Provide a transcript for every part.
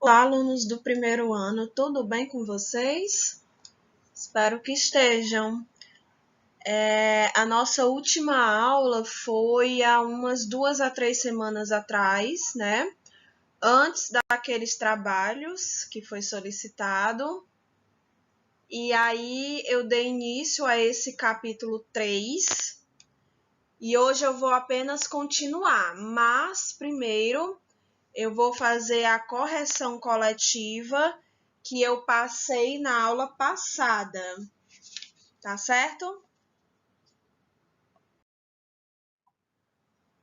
Olá, alunos do primeiro ano, tudo bem com vocês? Espero que estejam. A nossa última aula foi há umas 2 a 3 semanas atrás, né? Antes daqueles trabalhos que foi solicitado. E aí eu dei início a esse capítulo 3. E hoje eu vou apenas continuar, mas primeiro eu vou fazer a correção coletiva que eu passei na aula passada, tá certo?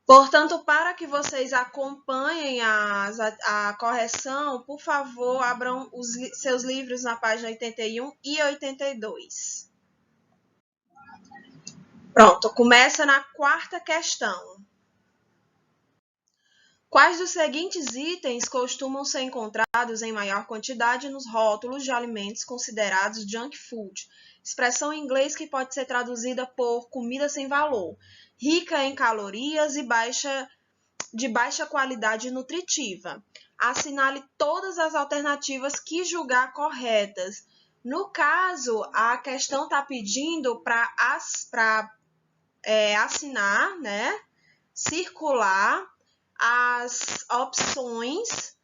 Portanto, para que vocês acompanhem a correção, por favor, abram os seus livros na página 81 e 82. Pronto, começa na quarta questão. Quais dos seguintes itens costumam ser encontrados em maior quantidade nos rótulos de alimentos considerados junk food? Expressão em inglês que pode ser traduzida por comida sem valor, rica em calorias e de baixa qualidade nutritiva. Assinale todas as alternativas que julgar corretas. No caso, a questão está pedindo para assinar, né? Circular as opções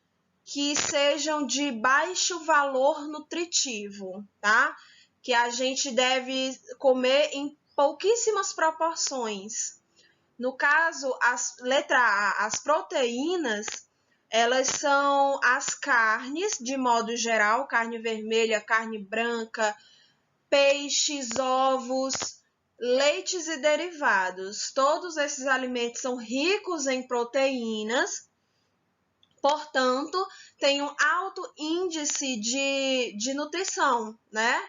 que sejam de baixo valor nutritivo, tá? Que a gente deve comer em pouquíssimas proporções. No caso, letra A, as proteínas, elas são as carnes, de modo geral, carne vermelha, carne branca, peixes, ovos, leites e derivados. Todos esses alimentos são ricos em proteínas, portanto, tem um alto índice de nutrição, né?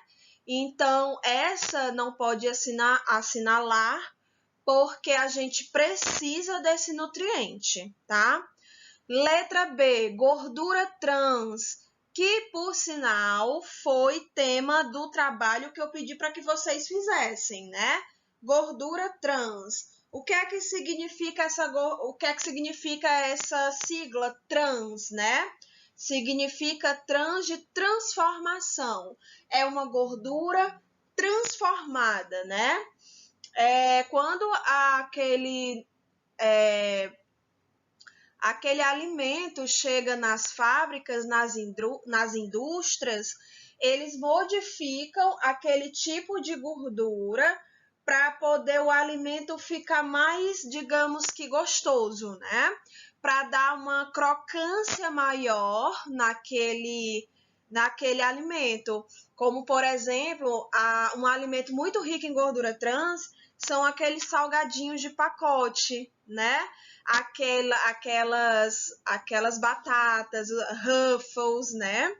Então, essa não pode assinalar, porque a gente precisa desse nutriente, tá? Letra B, gordura trans, que, por sinal, foi tema do trabalho que eu pedi para que vocês fizessem, né? Gordura trans. O que é que significa essa sigla trans, né? Significa trans de transformação. É uma gordura transformada, né? Quando aquele alimento chega nas fábricas, nas indústrias, eles modificam aquele tipo de gordura para poder o alimento ficar mais, digamos que gostoso, né? Para dar uma crocância maior naquele alimento. Como, por exemplo, um alimento muito rico em gordura trans são aqueles salgadinhos de pacote, né? Aquelas batatas, Ruffles, né?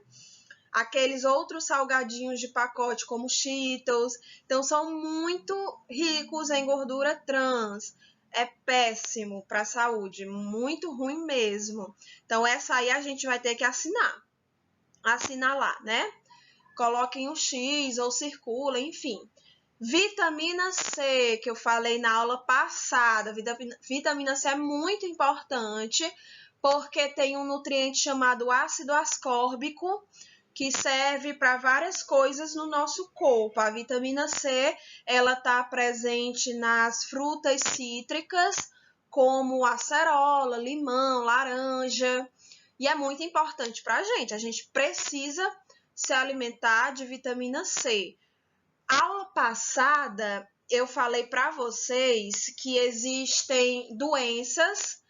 Aqueles outros salgadinhos de pacote como Cheetos. Então, são muito ricos em gordura trans. É péssimo para a saúde, muito ruim mesmo. Então, essa aí a gente vai ter que assinalar, né? Coloquem um X ou circula, enfim. Vitamina C, que eu falei na aula passada. Vitamina C é muito importante porque tem um nutriente chamado ácido ascórbico que serve para várias coisas no nosso corpo. A vitamina C, ela está presente nas frutas cítricas, como acerola, limão, laranja, e é muito importante para a gente. A gente precisa se alimentar de vitamina C. Aula passada, eu falei para vocês que existem doenças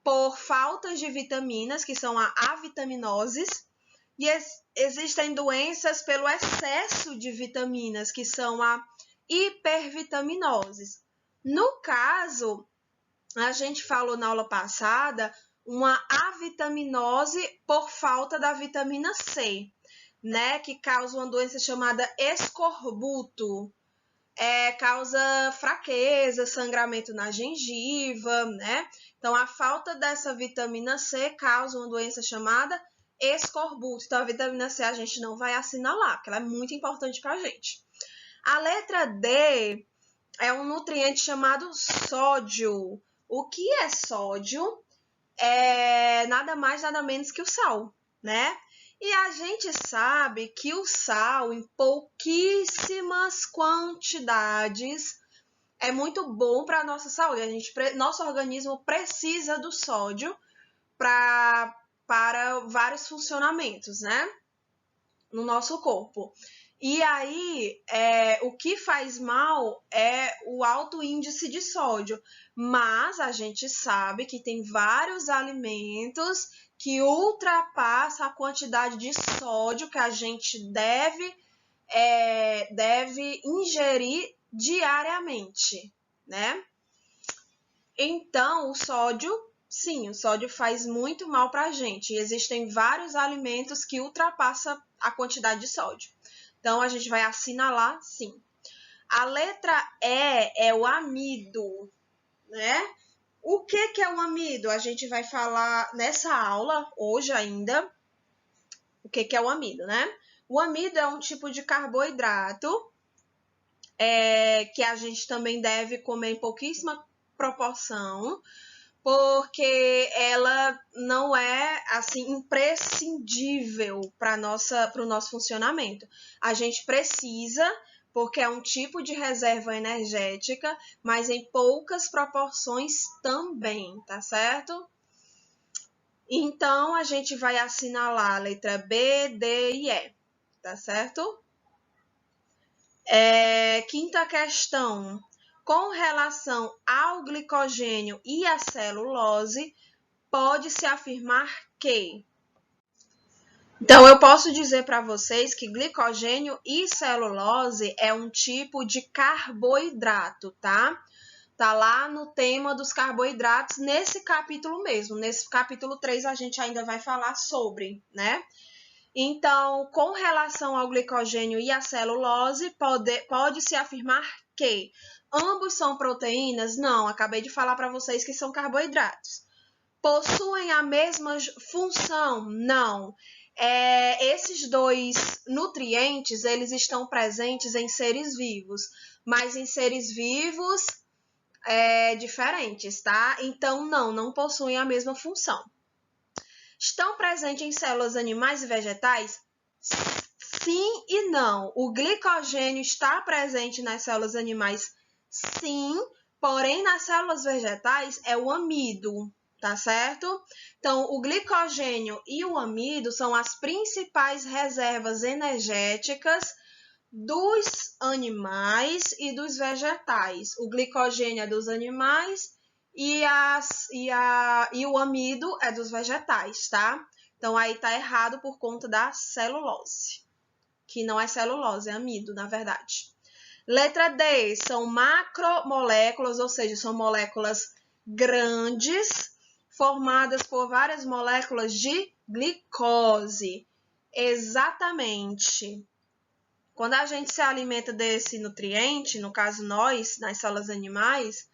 por falta de vitaminas, que são a avitaminoses, e existem doenças pelo excesso de vitaminas, que são a hipervitaminoses. No caso, a gente falou na aula passada uma avitaminose por falta da vitamina C, né, que causa uma doença chamada escorbuto. Causa fraqueza, sangramento na gengiva, né? Então, a falta dessa vitamina C causa uma doença chamada escorbuto. Então, a vitamina C a gente não vai assinalar, porque ela é muito importante para a gente. A letra D é um nutriente chamado sódio. O que é sódio? É nada mais, nada menos que o sal, né? E a gente sabe que o sal, em pouquíssimas quantidades, é muito bom para a nossa saúde. Nosso organismo precisa do sódio para vários funcionamentos, né? No nosso corpo. E aí, o que faz mal é o alto índice de sódio. Mas a gente sabe que tem vários alimentos que ultrapassam a quantidade de sódio que a gente deve ingerir diariamente, né? Então, sim, o sódio faz muito mal para a gente. E existem vários alimentos que ultrapassam a quantidade de sódio. Então, a gente vai assinalar, sim. A letra E é o amido, né? O que é o amido? A gente vai falar nessa aula, hoje ainda, o que é o amido, né? O amido é um tipo de carboidrato que a gente também deve comer em pouquíssima proporção, porque ela não é assim imprescindível para o nosso funcionamento. A gente precisa, porque é um tipo de reserva energética, mas em poucas proporções também, tá certo? Então, a gente vai assinalar a letra B, D e E, tá certo? Quinta questão. Com relação ao glicogênio e à celulose, pode-se afirmar que... Então, eu posso dizer para vocês que glicogênio e celulose é um tipo de carboidrato, tá? Tá lá no tema dos carboidratos, nesse capítulo mesmo. Nesse capítulo 3 a gente ainda vai falar sobre, né? Então, com relação ao glicogênio e à celulose, pode-se afirmar que ambos são proteínas? Não, acabei de falar para vocês que são carboidratos. Possuem a mesma função? Não. Esses dois nutrientes, eles estão presentes em seres vivos, mas em seres vivos diferentes, tá? Então, não possuem a mesma função. Estão presentes em células animais e vegetais? Sim e não. O glicogênio está presente nas células animais? Sim, porém nas células vegetais é o amido, tá certo? Então, o glicogênio e o amido são as principais reservas energéticas dos animais e dos vegetais. O glicogênio é dos animais e o amido é dos vegetais, tá? Então, aí tá errado por conta da celulose, que não é celulose, é amido, na verdade. Letra D, são macromoléculas, ou seja, são moléculas grandes, formadas por várias moléculas de glicose. Exatamente. Quando a gente se alimenta desse nutriente, no caso nós, nas células animais,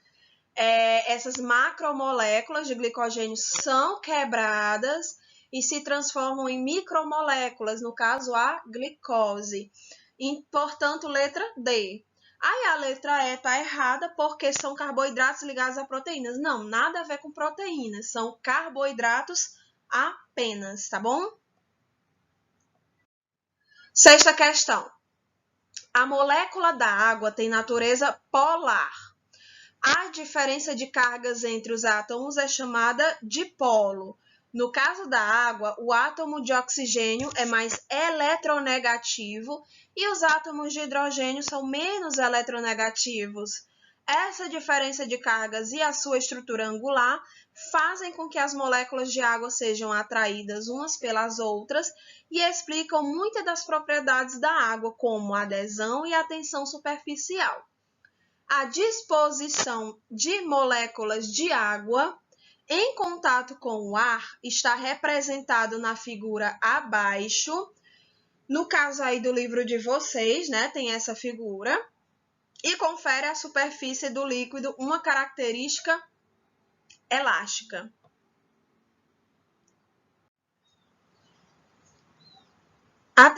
essas macromoléculas de glicogênio são quebradas e se transformam em micromoléculas, no caso a glicose. E, portanto, letra D. Aí a letra E está errada porque são carboidratos ligados a proteínas. Não, nada a ver com proteínas, são carboidratos apenas, tá bom? Sexta questão. A molécula da água tem natureza polar. A diferença de cargas entre os átomos é chamada dipolo. No caso da água, o átomo de oxigênio é mais eletronegativo e os átomos de hidrogênio são menos eletronegativos. Essa diferença de cargas e a sua estrutura angular fazem com que as moléculas de água sejam atraídas umas pelas outras e explicam muitas das propriedades da água, como a adesão e a tensão superficial. A disposição de moléculas de água em contato com o ar está representado na figura abaixo. No caso aí do livro de vocês, né, tem essa figura. E confere à superfície do líquido uma característica elástica. A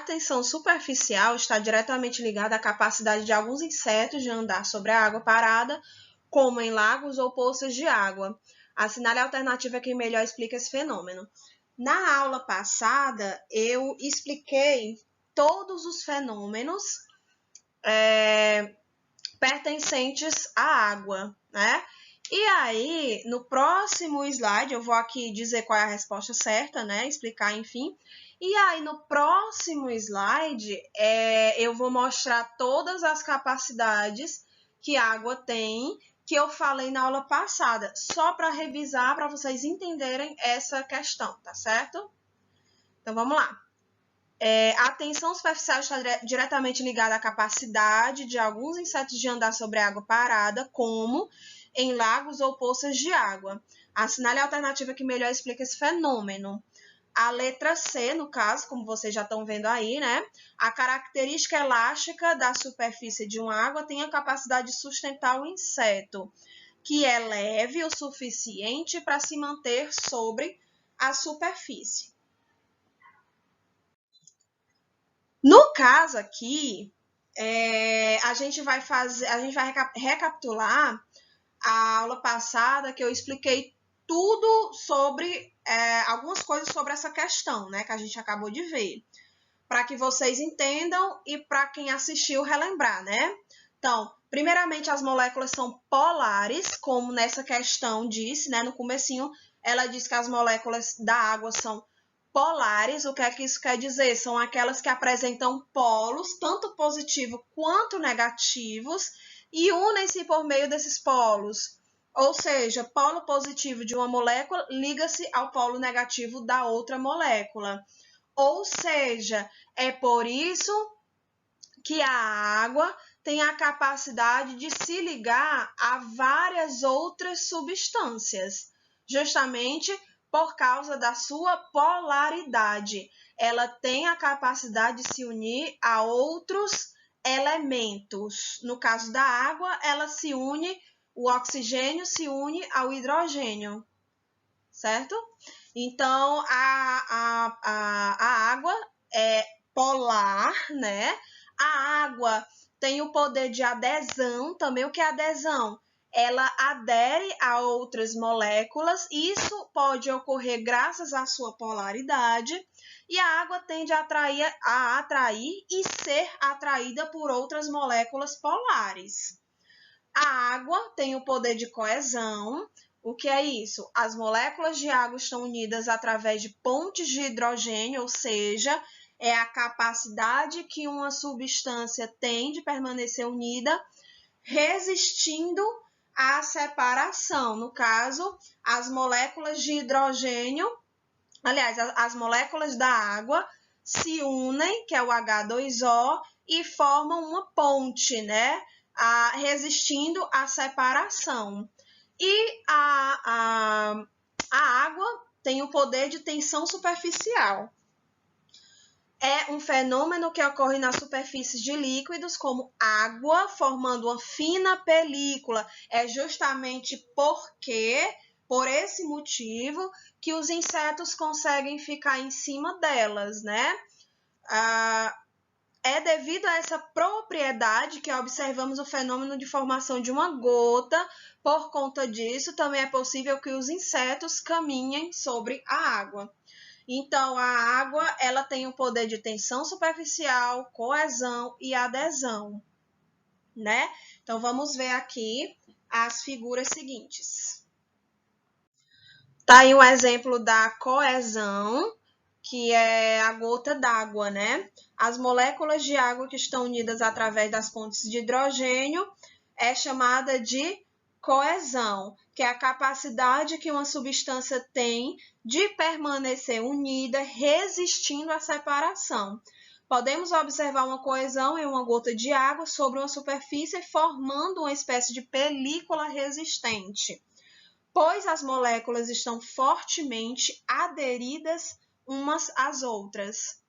tensão superficial está diretamente ligada à capacidade de alguns insetos de andar sobre a água parada, como em lagos ou poças de água. Assinale a alternativa que melhor explica esse fenômeno. Na aula passada, eu expliquei todos os fenômenos pertencentes à água, né? E aí, no próximo slide, eu vou aqui dizer qual é a resposta certa, né? Explicar, enfim. E aí, no próximo slide, eu vou mostrar todas as capacidades que a água tem, que eu falei na aula passada, só para revisar, para vocês entenderem essa questão, tá certo? Então, vamos lá. A tensão superficial está diretamente ligada à capacidade de alguns insetos de andar sobre água parada, como em lagos ou poças de água. Assinale a alternativa que melhor explica esse fenômeno. A letra C, no caso, como vocês já estão vendo aí, né? A característica elástica da superfície de uma água tem a capacidade de sustentar o inseto, que é leve o suficiente para se manter sobre a superfície. No caso aqui, a gente vai recapitular a aula passada que eu expliquei tudo sobre algumas coisas sobre essa questão, né, que a gente acabou de ver, para que vocês entendam e para quem assistiu relembrar, né? Então, primeiramente, as moléculas são polares, como nessa questão disse, né, no comecinho, ela diz que as moléculas da água são polares. O que é que isso quer dizer? São aquelas que apresentam polos, tanto positivos quanto negativos, e unem-se por meio desses polos. Ou seja, polo positivo de uma molécula liga-se ao polo negativo da outra molécula. Ou seja, é por isso que a água tem a capacidade de se ligar a várias outras substâncias, justamente por causa da sua polaridade. Ela tem a capacidade de se unir a outros elementos. No caso da água, o oxigênio se une ao hidrogênio, certo? Então, a água é polar, né? A água tem o poder de adesão também. O que é adesão? Ela adere a outras moléculas. Isso pode ocorrer graças à sua polaridade. E a água tende a atrair e ser atraída por outras moléculas polares. A água tem o poder de coesão. O que é isso? As moléculas de água estão unidas através de pontes de hidrogênio, ou seja, é a capacidade que uma substância tem de permanecer unida, resistindo à separação. No caso, as moléculas de hidrogênio, aliás, as moléculas da água se unem, que é o H2O, e formam uma ponte, né? Resistindo à separação. E a água tem o poder de tensão superficial. É um fenômeno que ocorre nas superfícies de líquidos, como água, formando uma fina película. É justamente por esse motivo, que os insetos conseguem ficar em cima delas, né? É devido a essa propriedade que observamos o fenômeno de formação de uma gota. Por conta disso, também é possível que os insetos caminhem sobre a água. Então, a água ela tem o poder de tensão superficial, coesão e adesão, né? Então, vamos ver aqui as figuras seguintes. Tá aí um exemplo da coesão, que é a gota d'água, né? As moléculas de água que estão unidas através das pontes de hidrogênio é chamada de coesão, que é a capacidade que uma substância tem de permanecer unida, resistindo à separação. Podemos observar uma coesão em uma gota de água sobre uma superfície, formando uma espécie de película resistente, pois as moléculas estão fortemente aderidas umas às outras.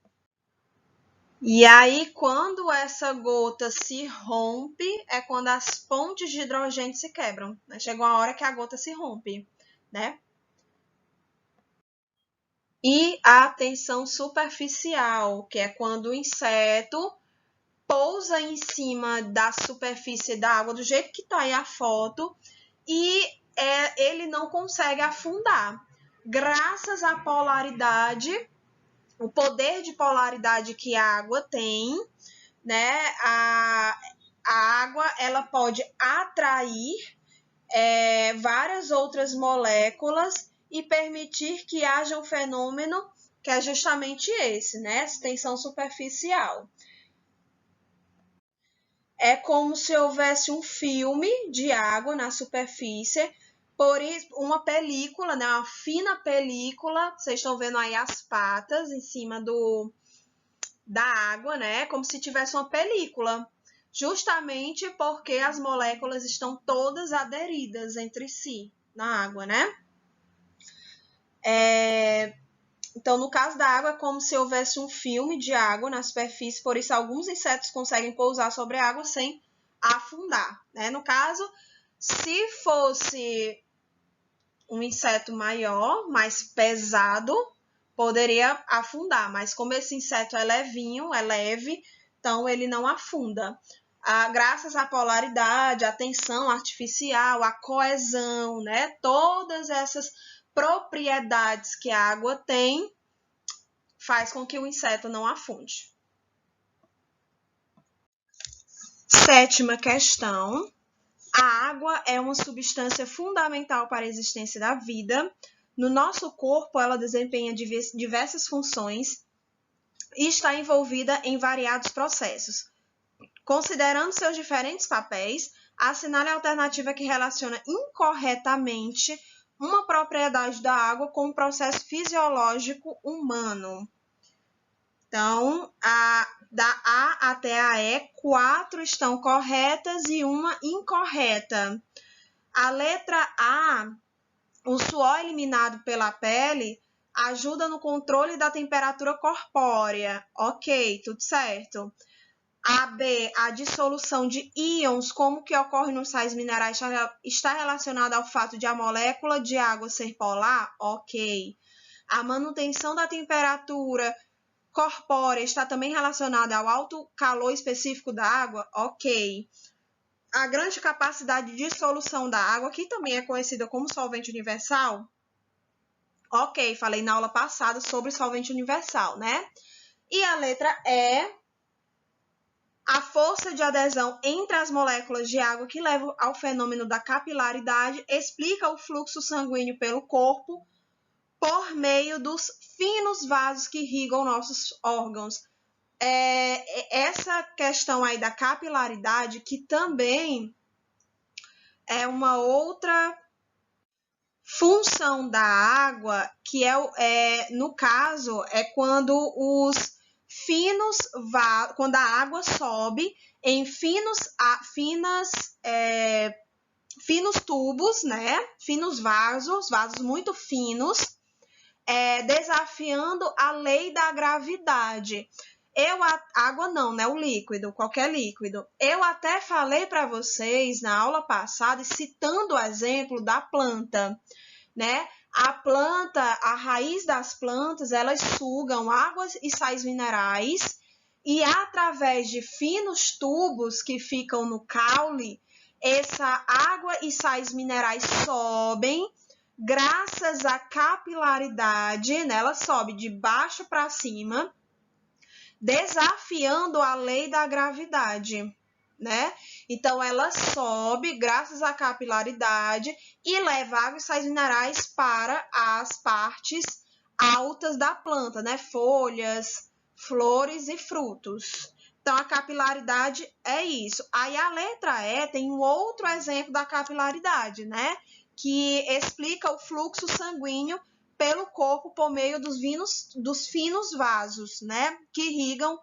E aí, quando essa gota se rompe, é quando as pontes de hidrogênio se quebram, né? Chega uma hora que a gota se rompe, né? E a tensão superficial, que é quando o inseto pousa em cima da superfície da água, do jeito que está aí a foto, e ele não consegue afundar. graças à polaridade, o poder de polaridade que a água tem, né? A água ela pode atrair várias outras moléculas e permitir que haja um fenômeno que é justamente esse, né? Essa tensão superficial. É como se houvesse um filme de água na superfície, por uma película, né? Uma fina película. Vocês estão vendo aí as patas em cima da água, né? Como se tivesse uma película. Justamente porque as moléculas estão todas aderidas entre si na água, né? Então, no caso da água, é como se houvesse um filme de água na superfície, por isso alguns insetos conseguem pousar sobre a água sem afundar, né? No caso, se fosse um inseto maior, mais pesado, poderia afundar, mas como esse inseto é levinho, é leve, então ele não afunda. Graças à polaridade, à tensão artificial, à coesão, né? Todas essas propriedades que a água tem faz com que o inseto não afunde. Sétima questão. A água é uma substância fundamental para a existência da vida. No nosso corpo, ela desempenha diversas funções e está envolvida em variados processos. Considerando seus diferentes papéis, assinale a alternativa que relaciona incorretamente uma propriedade da água com um processo fisiológico humano. Então, da A até a E, 4 estão corretas e uma incorreta. A letra A, o suor eliminado pela pele ajuda no controle da temperatura corpórea. Ok, tudo certo. A B, a dissolução de íons, como que ocorre nos sais minerais, está relacionada ao fato de a molécula de água ser polar? Ok. A manutenção da temperatura corpórea está também relacionada ao alto calor específico da água? Ok. A grande capacidade de dissolução da água, que também é conhecida como solvente universal? Ok, falei na aula passada sobre solvente universal, né? E a letra E, a força de adesão entre as moléculas de água que leva ao fenômeno da capilaridade explica o fluxo sanguíneo pelo corpo por meio dos finos vasos que irrigam nossos órgãos. Essa questão aí da capilaridade, que também é uma outra função da água, que no caso, é quando quando a água sobe em finos tubos, né? Finos vasos muito finos, desafiando a lei da gravidade. Água não, né? O líquido, qualquer líquido. Eu até falei para vocês na aula passada, citando o exemplo da planta, né? A planta, a raiz das plantas, elas sugam águas e sais minerais e através de finos tubos que ficam no caule, essa água e sais minerais sobem graças à capilaridade, né? Ela sobe de baixo para cima, desafiando a lei da gravidade, né? Então, ela sobe graças à capilaridade e leva água e sais minerais para as partes altas da planta, né? Folhas, flores e frutos. Então, a capilaridade é isso. Aí, a letra E tem um outro exemplo da capilaridade, né? Que explica o fluxo sanguíneo pelo corpo por meio dos finos vasos, né? Que irrigam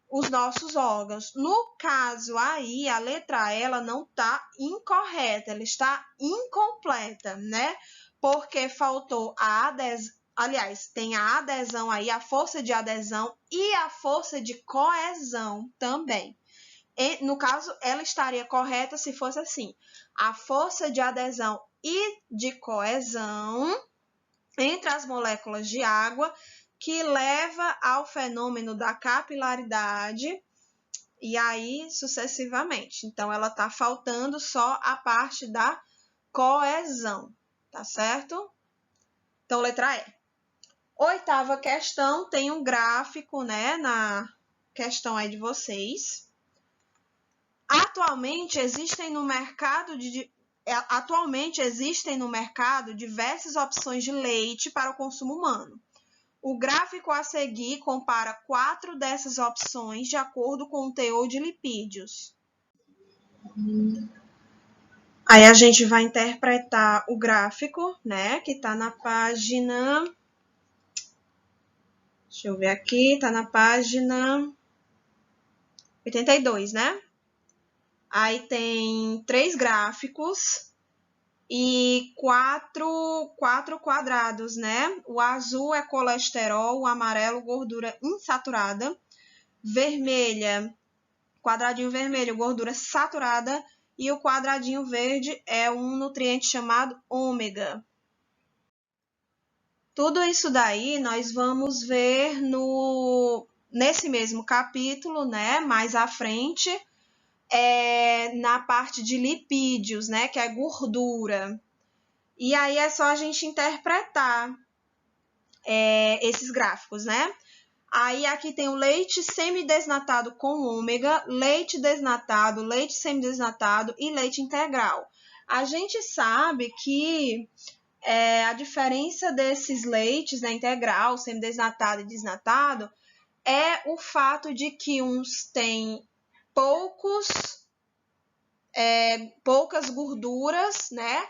os nossos órgãos. No caso aí, a letra E, ela não está incorreta, ela está incompleta, né? Porque faltou a adesão. Aliás, tem a adesão aí, a força de adesão e a força de coesão também. No caso, ela estaria correta se fosse assim: a força de adesão e de coesão entre as moléculas de água que leva ao fenômeno da capilaridade e aí sucessivamente. Então, ela está faltando só a parte da coesão, tá certo? Então, letra E. Oitava questão, tem um gráfico, né, na questão aí de vocês. Atualmente existem no mercado diversas opções de leite para o consumo humano. O gráfico a seguir compara 4 dessas opções de acordo com o teor de lipídios. Aí a gente vai interpretar o gráfico, né, que está na página... Deixa eu ver aqui, está na página 82, né? Aí tem 3 gráficos e 4 quadrados, né? O azul é colesterol, o amarelo, gordura insaturada, vermelha, quadradinho vermelho, gordura saturada, e o quadradinho verde é um nutriente chamado ômega. Tudo isso daí nós vamos ver nesse mesmo capítulo, né? Mais à frente, na parte de lipídios, né? Que é gordura. E aí é só a gente interpretar esses gráficos, né? Aí aqui tem o leite semidesnatado com ômega, leite desnatado, leite semidesnatado e leite integral. A gente sabe que a diferença desses leites, né, integral, semidesnatado e desnatado, é o fato de que uns têm poucas gorduras, né?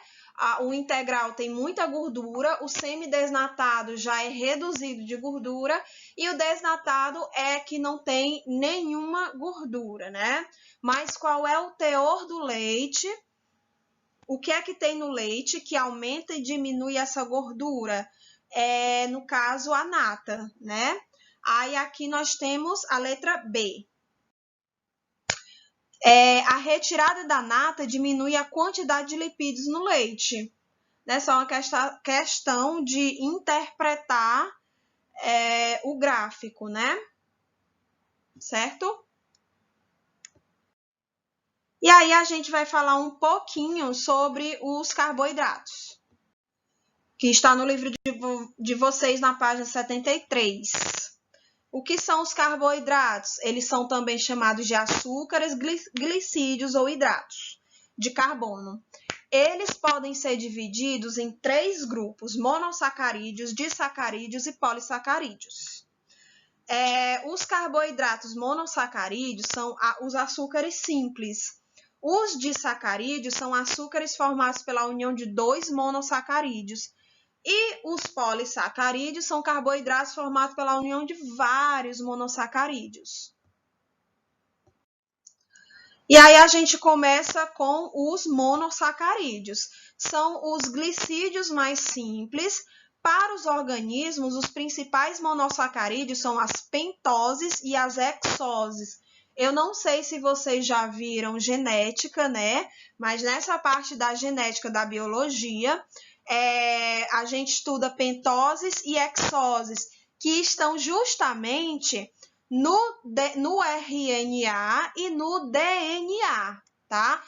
O integral tem muita gordura, o semidesnatado já é reduzido de gordura e o desnatado é que não tem nenhuma gordura, né? Mas qual é o teor do leite? O que é que tem no leite que aumenta e diminui essa gordura? No caso, a nata, né? Aí aqui nós temos a letra B. A retirada da nata diminui a quantidade de lipídios no leite. É só uma questão de interpretar o gráfico, né? Certo? E aí a gente vai falar um pouquinho sobre os carboidratos, que está no livro de vocês na página 73. O que são os carboidratos? Eles são também chamados de açúcares, glicídios ou hidratos de carbono. Eles podem ser divididos em 3 grupos: monossacarídeos, disacarídeos e polissacarídeos. Os carboidratos monossacarídeos são os açúcares simples. Os disacarídeos são açúcares formados pela união de 2 monossacarídeos. E os polissacarídeos são carboidratos formados pela união de vários monossacarídeos. E aí a gente começa com os monossacarídeos. São os glicídios mais simples. Para os organismos, os principais monossacarídeos são as pentoses e as hexoses. Eu não sei se vocês já viram genética, né? Mas nessa parte da genética da biologia, a gente estuda pentoses e hexoses, que estão justamente no RNA e no DNA, tá?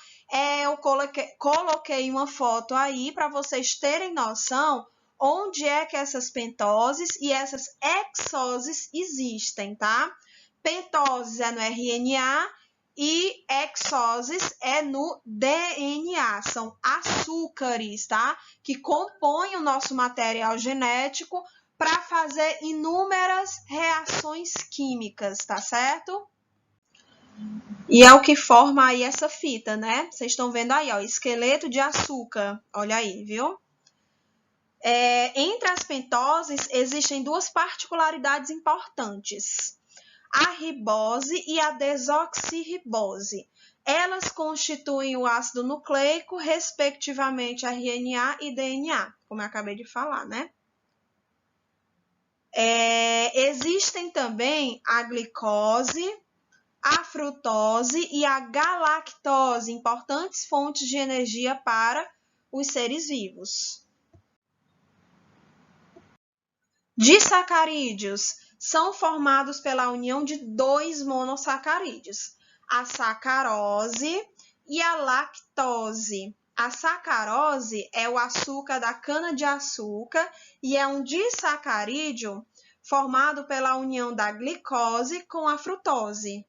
Eu coloquei uma foto aí para vocês terem noção onde é que essas pentoses e essas hexoses existem, tá? Pentoses é no RNA e hexoses é no DNA, são açúcares, tá? Que compõem o nosso material genético para fazer inúmeras reações químicas, tá certo? E é o que forma aí essa fita, né? Vocês estão vendo aí, ó, esqueleto de açúcar. Olha aí, viu? Entre as pentoses existem 2 particularidades importantes: a ribose e a desoxirribose. Elas constituem o ácido nucleico, respectivamente RNA e DNA, como eu acabei de falar, né? Existem também a glicose, a frutose e a galactose, importantes fontes de energia para os seres vivos. Disacarídeos são formados pela união de 2 monossacarídeos, a sacarose e a lactose. A sacarose é o açúcar da cana-de-açúcar e é um disacarídeo formado pela união da glicose com a frutose,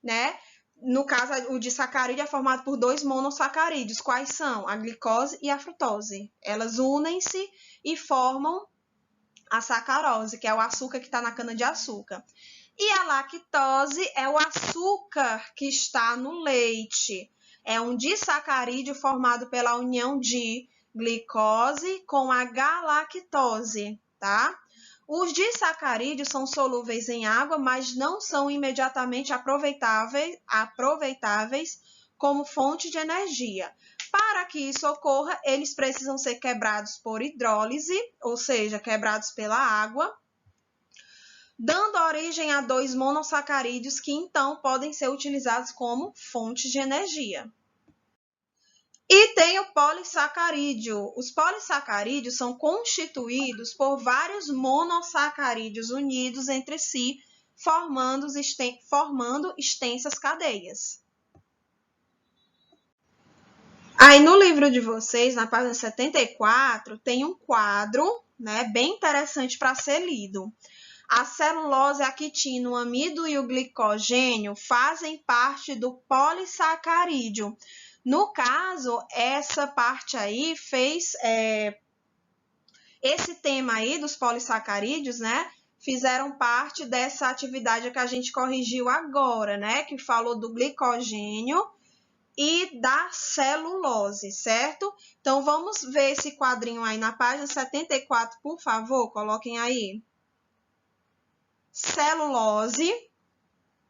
né? No caso, o disacarídeo é formado por 2 monossacarídeos. Quais são? A glicose e a frutose. Elas unem-se e formam a sacarose, que é o açúcar que está na cana-de-açúcar. E a lactose é o açúcar que está no leite. É um disacarídeo formado pela união de glicose com a galactose, tá? Os disacarídeos são solúveis em água, mas não são imediatamente aproveitáveis como fonte de energia. Para que isso ocorra, eles precisam ser quebrados por hidrólise, ou seja, quebrados pela água, dando origem a 2 monossacarídeos que então podem ser utilizados como fontes de energia. E tem o polissacarídeo. Os polissacarídeos são constituídos por vários monossacarídeos unidos entre si, formando extensas cadeias. Aí no livro de vocês, na página 74, tem um quadro, né, bem interessante para ser lido. A celulose, a quitina, o amido e o glicogênio fazem parte do polissacarídeo. No caso, essa parte aí fez esse tema aí dos polissacarídeos, né? Fizeram parte dessa atividade que a gente corrigiu agora, né? Que falou do glicogênio e da celulose, certo? Então, vamos ver esse quadrinho aí na página 74, por favor, coloquem aí. Celulose,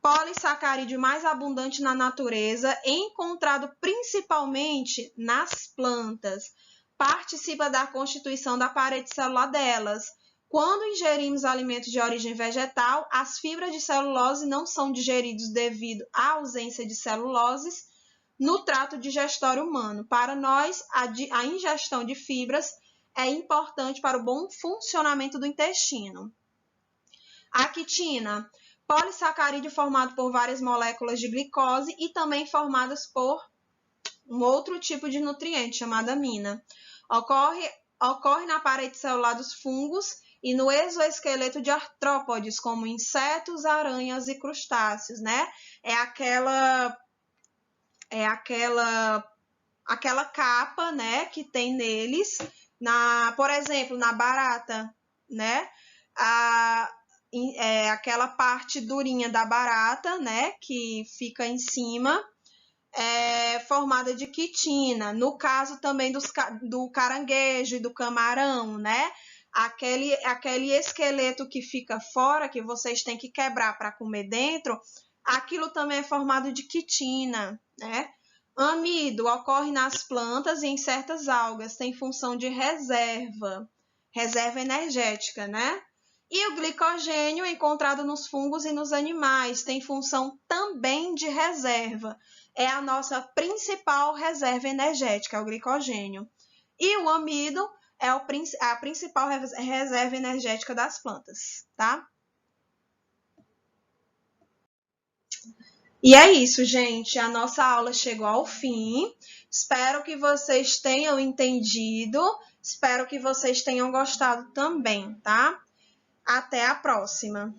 polissacarídeo mais abundante na natureza, encontrado principalmente nas plantas. Participa da constituição da parede celular delas. Quando ingerimos alimentos de origem vegetal, as fibras de celulose não são digeridas devido à ausência de celuloses no trato digestório humano. Para nós, a ingestão de fibras é importante para o bom funcionamento do intestino. A quitina, polissacarídeo formado por várias moléculas de glicose e também formadas por um outro tipo de nutriente chamado amina. Ocorre na parede celular dos fungos e no exoesqueleto de artrópodes, como insetos, aranhas e crustáceos, né? É aquela capa, né, que tem neles, por exemplo, na barata, né? Aquela parte durinha da barata, né, que fica em cima, formada de quitina. No caso também do caranguejo e do camarão, né? Aquele esqueleto que fica fora, que vocês têm que quebrar para comer dentro, aquilo também é formado de quitina, né? Amido ocorre nas plantas e em certas algas, tem função de reserva energética, né? E o glicogênio, encontrado nos fungos e nos animais, tem função também de reserva. É a nossa principal reserva energética, o glicogênio. E o amido é a principal reserva energética das plantas, tá? E é isso, gente. A nossa aula chegou ao fim. Espero que vocês tenham entendido. Espero que vocês tenham gostado também, tá? Até a próxima!